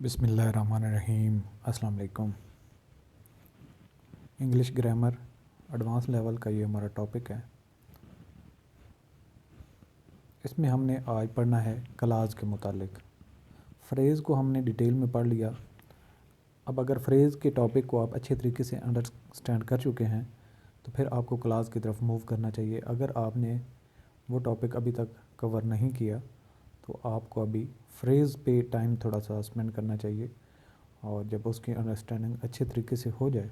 बिस्मिल्लाहिर्रहमानिर्रहीम। अस्सलाम वालेकुम। इंग्लिश ग्रामर एडवांस लेवल का ये हमारा टॉपिक है। इसमें हमने आज पढ़ना है क्लास के मुतालिक। फ्रेज़ को हमने डिटेल में पढ़ लिया। अब अगर फ्रेज़ के टॉपिक को आप अच्छे तरीके से अंडरस्टैंड कर चुके हैं तो फिर आपको क्लास की तरफ मूव करना चाहिए। अगर आपने वो टॉपिक अभी तक कवर नहीं किया तो आपको अभी फ्रेज़ पे टाइम थोड़ा सा स्पेंड करना चाहिए, और जब उसकी अंडरस्टैंडिंग अच्छे तरीके से हो जाए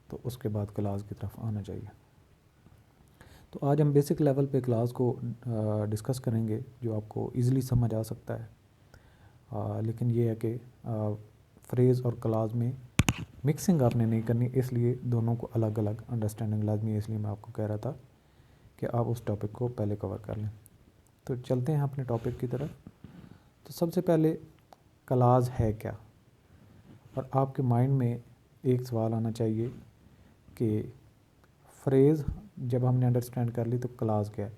तो उसके बाद क्लास की तरफ आना चाहिए। तो आज हम बेसिक लेवल पे क्लास को डिस्कस करेंगे जो आपको इजीली समझ आ सकता है। लेकिन ये है कि फ्रेज़ और क्लास में मिक्सिंग आपने नहीं करनी, इसलिए दोनों को अलग अलग अंडरस्टैंडिंग लाजमी है। इसलिए मैं आपको कह रहा था कि आप उस टॉपिक को पहले कवर कर लें। तो चलते हैं अपने टॉपिक की तरफ। तो सबसे पहले क्लास है क्या, और आपके माइंड में एक सवाल आना चाहिए कि फ्रेज़ जब हमने अंडरस्टैंड कर ली तो क्लास क्या है।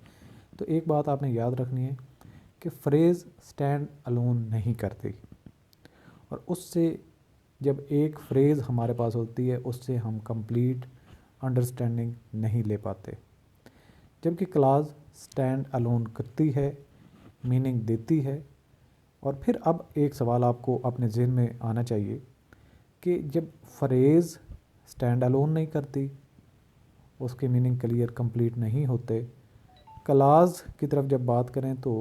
तो एक बात आपने याद रखनी है कि फ्रेज़ स्टैंड अलोन नहीं करती, और उससे जब एक फ्रेज़ हमारे पास होती है उससे हम कंप्लीट अंडरस्टैंडिंग नहीं ले पाते, जबकि क्लास स्टैंड अलोन करती है, मीनिंग देती है। और फिर अब एक सवाल आपको अपने ज़हन में आना चाहिए कि जब फ्रेज़ स्टैंड अलोन नहीं करती, उसके मीनिंग क्लियर कंप्लीट नहीं होते, क्लास की तरफ जब बात करें तो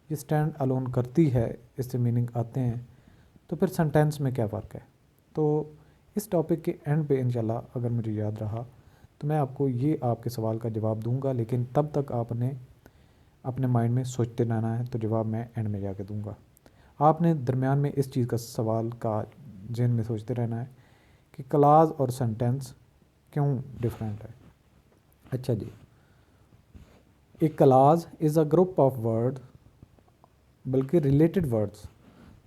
ये स्टैंड अलोन करती है, इससे मीनिंग आते हैं, तो फिर सेंटेंस में क्या फ़र्क है। तो इस टॉपिक के एंड पे इंशाल्लाह अगर मुझे याद रहा तो मैं आपको ये आपके सवाल का जवाब दूंगा, लेकिन तब तक आपने अपने माइंड में सोचते रहना है, तो जवाब मैं एंड में जाके दूंगा। आपने दरमियान में इस चीज़ का सवाल का जहन में सोचते रहना है कि क्लास और सेंटेंस क्यों डिफरेंट है। अच्छा जी, a clause is a group of word, बल्कि related words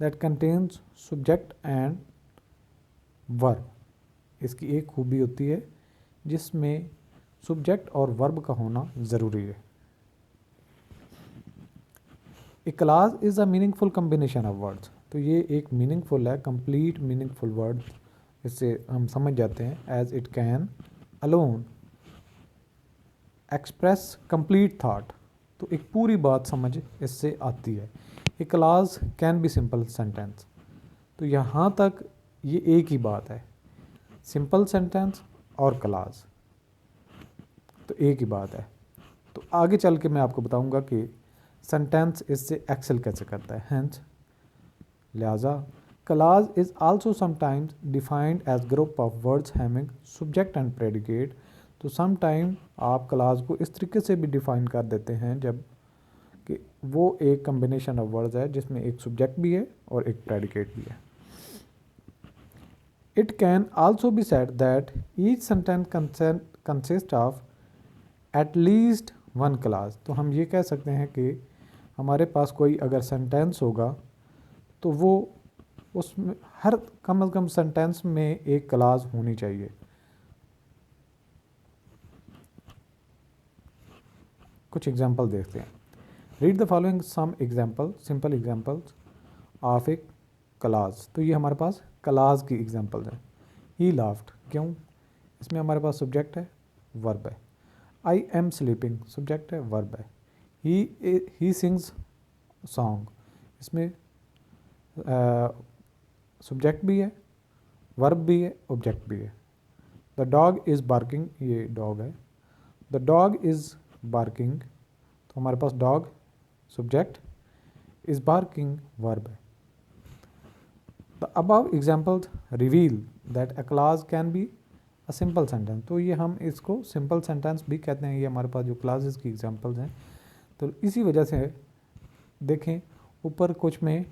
that contains subject and verb. इसकी एक खूबी होती है जिसमें सब्जेक्ट और वर्ब का होना ज़रूरी है। A clause is a meaningful combination of words. तो ये एक मीनिंगफुल है, कंप्लीट मीनिंगफुल वर्ड। इससे हम समझ जाते हैं as it can alone express complete thought. तो एक पूरी बात समझ इससे आती है। A clause can be simple sentence. तो यहाँ तक ये एक ही बात है, सिंपल सेंटेंस और क्लास तो एक ही बात है। तो आगे चल के मैं आपको बताऊंगा कि सेंटेंस इससे एक्सेल कैसे करता है। हेंस लिहाजा class is also sometimes defined age group of words having subject and predicate. तो समटाइम आप क्लास को इस तरीके से भी डिफाइन कर देते हैं जब कि वो एक कम्बिनेशन ऑफ वर्ड्स है जिसमें एक सब्जेक्ट भी है और एक प्रेडिकेट भी है। It can also be said that each sentence consist of at least one class. तो हम ये कह सकते हैं कि हमारे पास कोई अगर सेंटेंस होगा तो वो उसमें हर कम से कम सेंटेंस में एक क्लास होनी चाहिए। कुछ एग्जांपल देखते हैं। Read the following some example, simple examples of a clause. तो ये हमारे पास क्लास की एग्जांपल्स हैं। ही लाफ्ड, क्यों? इसमें हमारे पास सब्जेक्ट है, वर्ब है। आई एम स्लीपिंग, सब्जेक्ट है, वर्ब है। ही सिंग्स सॉन्ग, इसमें सब्जेक्ट भी है, वर्ब भी है, ऑब्जेक्ट भी है। द डॉग इज़ बार्किंग, ये डॉग है। द डॉग इज़ बार्किंग, तो हमारे पास dog subject, is barking verb है। The above examples reveal that a clause can be a simple sentence. तो ये हम इसको सिंपल सेंटेंस भी कहते हैं। ये हमारे पास जो क्लासेस की एग्जांपल्स हैं, तो इसी वजह से देखें ऊपर कुछ में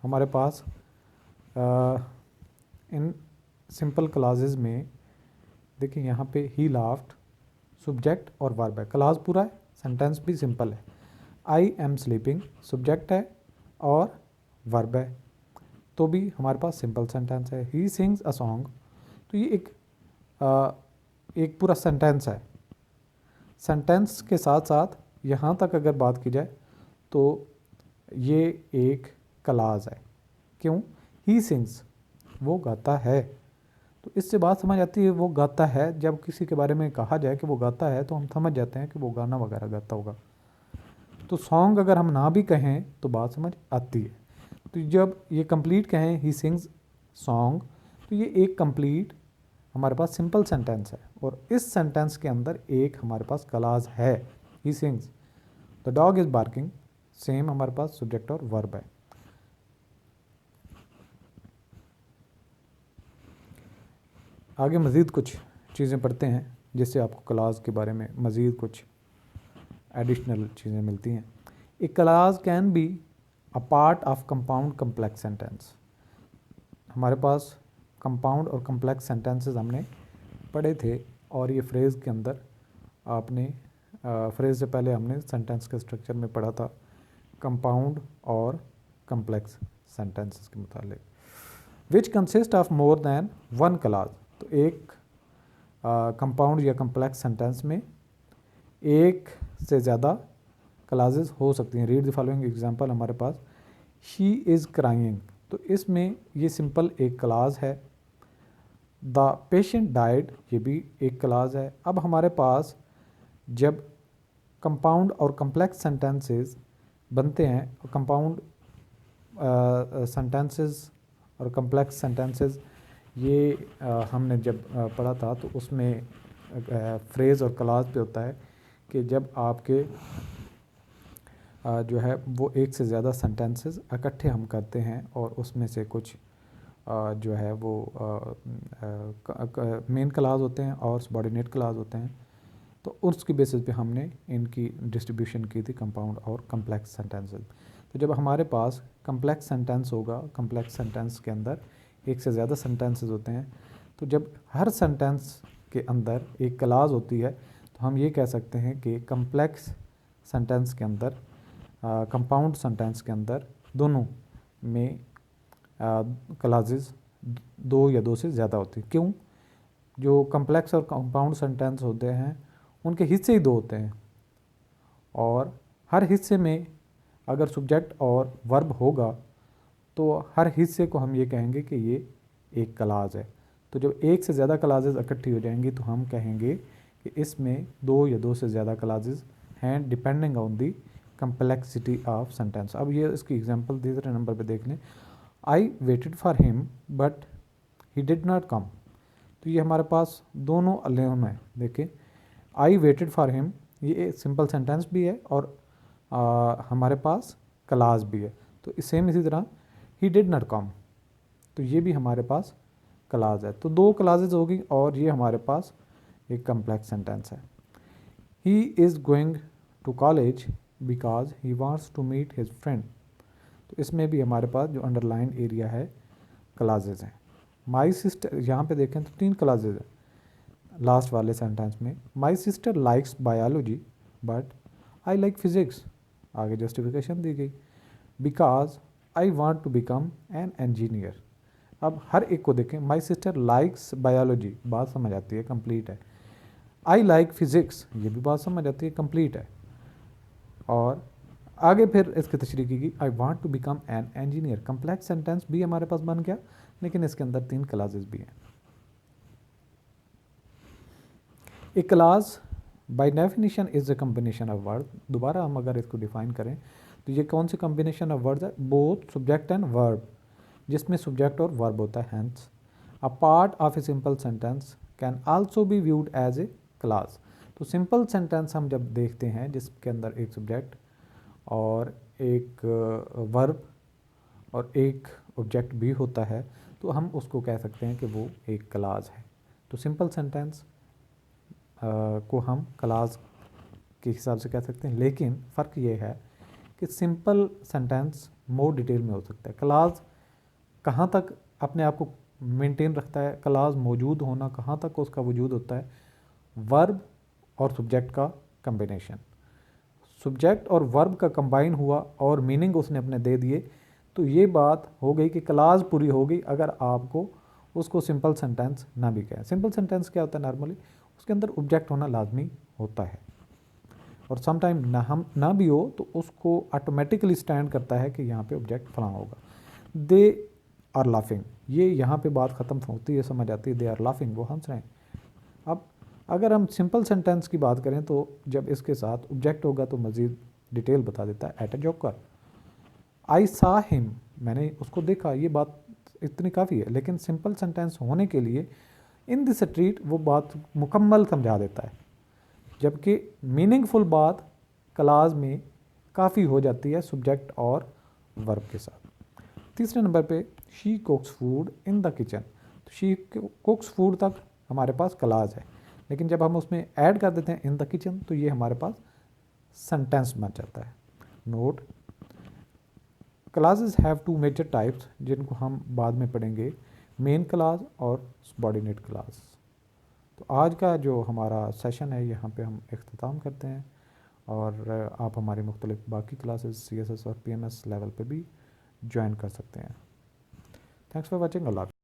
हमारे पास इन सिंपल क्लासेस में देखिए यहाँ पे ही लाफ्ड, सब्जेक्ट और वर्ब है, क्लास पूरा है, सेंटेंस भी सिंपल है। आई एम स्लीपिंग, सब्जेक्ट है और वर्ब है, तो भी हमारे पास सिंपल सेंटेंस है। ही सिंग्स अ सॉन्ग, तो ये एक पूरा सेंटेंस है। सेंटेंस के साथ साथ यहाँ तक अगर बात की जाए तो ये एक क्लास है। क्यों? ही सिंग्स, वो गाता है। तो इससे बात समझ आती है वो गाता है। जब किसी के बारे में कहा जाए कि वो गाता है तो हम समझ जाते हैं कि वो गाना वगैरह गाता होगा। तो सॉन्ग अगर हम ना भी कहें तो बात समझ आती है। तो जब ये कंप्लीट कहें ही सिंग्स सॉन्ग, तो ये एक कंप्लीट हमारे पास सिंपल सेंटेंस है, और इस सेंटेंस के अंदर एक हमारे पास क्लॉज है, he sings the dog is barking. Same हमारे पास सब्जेक्ट और वर्ब है। आगे मज़ीद कुछ चीज़ें पढ़ते हैं जिससे आपको क्लॉज के बारे में मज़ीद कुछ एडिशनल चीज़ें मिलती हैं। A clause can be a part of compound complex sentence. हमारे पास कंपाउंड और कम्प्लेक्स सेंटेंसेस हमने पढ़े थे, और ये फ्रेज़ के अंदर आपने फ्रेज़ से पहले हमने सेंटेंस के स्ट्रक्चर में पढ़ा था कंपाउंड और कम्प्लेक्स सेंटेंसेस के मुतालिक, which consist of more than one clause. तो एक कंपाउंड या कम्प्लेक्स सेंटेंस में एक से ज़्यादा क्लॉजेस हो सकती हैं। रीड द फॉलोइंग एग्जांपल हमारे पास, शी इज़ क्राइंग, तो इसमें ये सिंपल एक क्लॉज है। द पेशेंट डाइड, ये भी एक क्लॉज है। अब हमारे पास जब कंपाउंड और कम्प्लेक्स सेंटेंसेस बनते हैं, कंपाउंड सेंटेंसेस और कम्प्लेक्स सेंटेंसेस, ये हमने जब पढ़ा था तो उसमें फ्रेज़ और क्लॉज पे होता है कि जब आपके जो है वो एक से ज़्यादा सेंटेंसेस इकट्ठे हम करते हैं और उसमें से कुछ जो है वो मेन क्लॉज होते हैं और सबॉर्डिनेट क्लॉज होते हैं, तो उसकी बेसिस पे हमने इनकी डिस्ट्रीब्यूशन की थी कंपाउंड और कम्प्लेक्स सेंटेंसेस। तो जब हमारे पास कम्प्लेक्स सेंटेंस होगा, कम्प्लेक्स सेंटेंस के अंदर एक से ज़्यादा सेंटेंसेस होते हैं, तो जब हर सेंटेंस के अंदर एक क्लॉज होती है तो हम ये कह सकते हैं कि कम्प्लेक्स सेंटेंस के अंदर, कंपाउंड सेंटेंस के अंदर दोनों में क्लॉजेस दो या दो से ज़्यादा होती है। क्यों? जो कम्प्लेक्स और कंपाउंड सेंटेंस होते हैं उनके हिस्से ही दो होते हैं, और हर हिस्से में अगर सब्जेक्ट और वर्ब होगा तो हर हिस्से को हम ये कहेंगे कि ये एक क्लॉज है। तो जब एक से ज़्यादा क्लॉजेस इकट्ठी हो जाएंगी तो हम कहेंगे कि इसमें दो या दो से ज़्यादा क्लॉजेस हैं, depending on the complexity of sentence. अब ये इसकी एग्जांपल तीसरे नंबर पे देख लें, I waited for him but he did not come. तो ये हमारे पास दोनों अलेम है। देखें, आई वेटेड फॉर हिम, ये सिंपल सेंटेंस भी है और हमारे पास क्लॉज भी है। तो सेम इसी तरह ही डिड नॉट कम, तो ये भी हमारे पास क्लॉज है। तो दो क्लॉजेज होगी और ये हमारे पास एक कम्प्लेक्स सेंटेंस है। He is going to college because he wants to meet his friend. तो इसमें भी हमारे पास जो अंडरलाइन एरिया है क्लॉजेज हैं। माई सिस्टर, यहाँ पे देखें तो तीन क्लॉजेज हैं लास्ट वाले सेंटेंस में। My sister likes biology but I like physics. आगे जस्टिफिकेशन दी गई, because I want to become an engineer. अब हर एक को देखें, माई सिस्टर लाइक्स बायोलॉजी, बात समझ आती है, कंप्लीट है। आई लाइक फिजिक्स, ये भी बात समझ आती है, कंप्लीट है। और आगे फिर इसकी तशरीह की गई, I want to become an engineer. Complex sentence भी हमारे पास बन गया, लेकिन इसके अंदर तीन क्लॉजेज भी हैं। A clause by definition is a combination of word. दोबारा हम अगर इसको डिफाइन करें तो ये कौन सी कम्बिनेशन ऑफ वर्ड्स है? बोथ सब्जेक्ट एंड वर्ब, जिसमें सब्जेक्ट और वर्ब होता है। Hence a part of a simple sentence can also be viewed as a clause. तो सिंपल सेंटेंस हम जब देखते हैं जिसके अंदर एक सब्जेक्ट और एक वर्ब और एक ऑब्जेक्ट भी होता है, तो हम उसको कह सकते हैं कि वो एक क्लॉज है। तो सिंपल सेंटेंस को हम क्लॉज के हिसाब से कह सकते हैं, लेकिन फ़र्क ये है कि सिंपल सेंटेंस मोर डिटेल में हो सकता है। क्लॉज कहाँ तक अपने आप को मेंटेन रखता है, क्लॉज मौजूद होना कहाँ तक उसका वजूद होता है? वर्ब और सब्जेक्ट का कम्बिनेशन, सब्जेक्ट और वर्ब का कंबाइन हुआ और मीनिंग उसने अपने दे दिए, तो ये बात हो गई कि क्लॉज पूरी हो गई अगर आपको उसको सिंपल सेंटेंस ना भी कहें। सिंपल सेंटेंस क्या होता है? नॉर्मली उसके अंदर ऑब्जेक्ट होना लाजमी होता है, और समटाइम ना भी हो तो उसको ऑटोमेटिकली स्टैंड करता है कि यहाँ पे ऑब्जेक्ट फलां होगा। दे आर लाफिंग, ये यहाँ पे बात ख़त्म होती है, समझ आती है दे आर लाफिंग, वो हंस रहे हैं। अब अगर हम सिंपल सेंटेंस की बात करें तो जब इसके साथ ऑब्जेक्ट होगा तो मज़ीद डिटेल बता देता है। एट अ जोकर, आई सा हिम, मैंने उसको देखा, ये बात इतनी काफ़ी है। लेकिन सिंपल सेंटेंस होने के लिए इन द स्ट्रीट वो बात मुकम्मल समझा देता है, जबकि मीनिंगफुल बात क्लास में काफ़ी हो जाती है सब्जेक्ट और वर्ब के साथ। तीसरे नंबर पे she कुक्स food in the kitchen, तो शी कुक्स फूड तक हमारे पास क्लास है, लेकिन जब हम उसमें ऐड कर देते हैं इन द किचन तो ये हमारे पास सेंटेंस बन जाता है। Note, clauses have two major types, जिनको हम बाद में पढ़ेंगे, मेन क्लास और सबॉर्डिनेट क्लास। तो आज का जो हमारा सेशन है यहाँ पे हम इख्तिताम करते हैं, और आप हमारी मुख्तलिफ बाकी क्लासेस CSS और PMS लेवल पे भी ज्वाइन कर सकते हैं। Thanks for watching. अल्लाह।